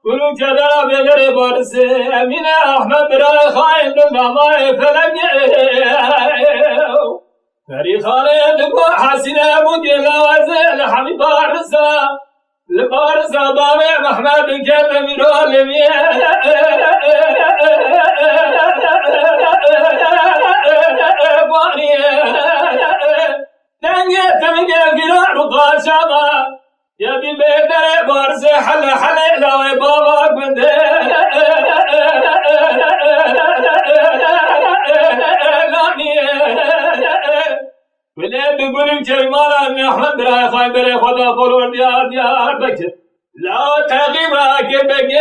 كلو كذا بغير برس من أحمد برا خاين لما فلق فري خالد بو حسين أبو جلاز الحميد بارسا البارسا بابي محمد كذا من علمي باني تنجي تمجي فرار وقاشما يا بي بدر بارس حل حل لا بابا كنت ولا بقول كلمة من أحمد راي خايبر خدا قولون ديار بكر لا تغيب كبك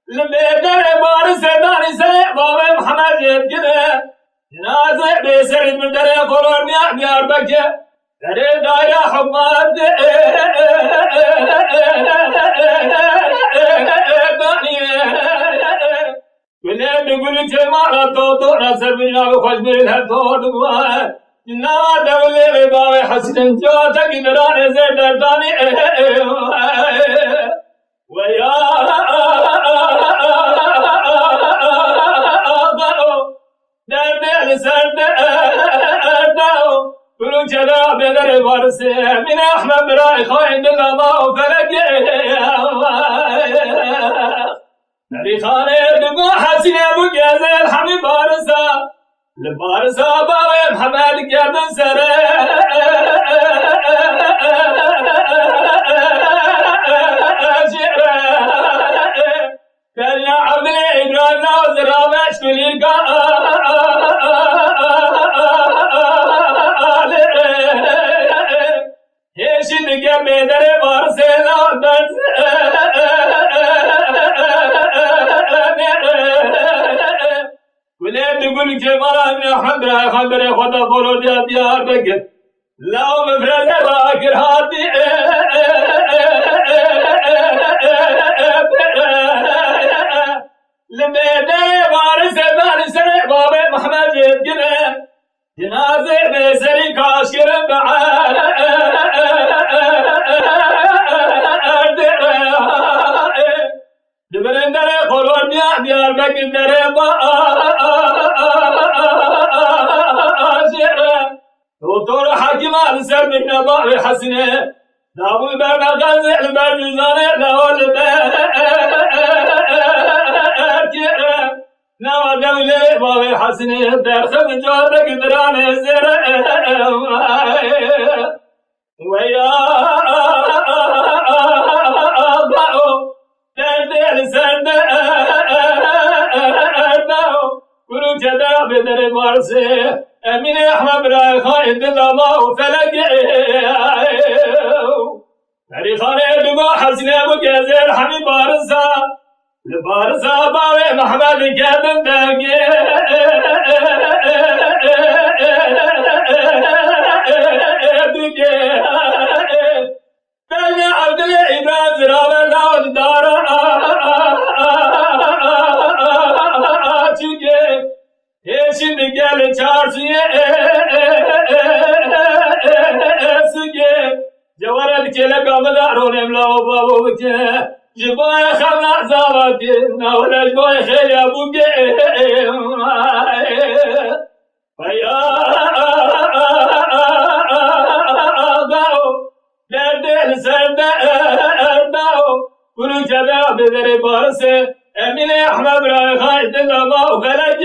لبدر بارس داري سي بابا محمد يبكر جنازة بسرد من دري قولون ديار بكر دري دايا حماد ولا بقول كلمة تو نصر بنا وخش بنا تو دوا جنا دولة بابا حسن جواتك دران زيد داني ويا دل سرد كل جدا بدر فارس من أحمد براي خاين لما وفلق نبي خالد بو حسين ابو جازل حمي بارسا لبارسا بابا محمد كردن سره كان يا عبد الإبراهيم ناظر رامش كليكا هيشد جنب در بارسلونا ولا تقول كلمة من أحمد راي خايبر خدا قولون ديار بكر لا مفرد باكر هاتي لبدر بارس بارس بابا محمد يبكر جنازة بسري كاشكر بعاد دبرن در قولون ديار بكر در دكتور حكيم السر من نبار حسنه دابو برنغاز المرجزانه لول نوا دولة بابي حسنه درخب جوادك درانه زر ويا ضعو تردل سرد كلو كذا بدر بارسه أمين أحمد براي خاين لما وفلق فري خالد بو حسين أبو جازل حميد بارسا لبارسا بابي محمد كذا داقي تاني عبد الإبراهيم زراوة لاود دارا şimdi gel çarşıya sıge cevaret kele kamla ronemla babo bke jibaya khamna zawati nawla jibaya khaya buge ya gao derdel serde erdao kulu kada bedere barse Emine Ahmed Bray Khaydin Lama Felek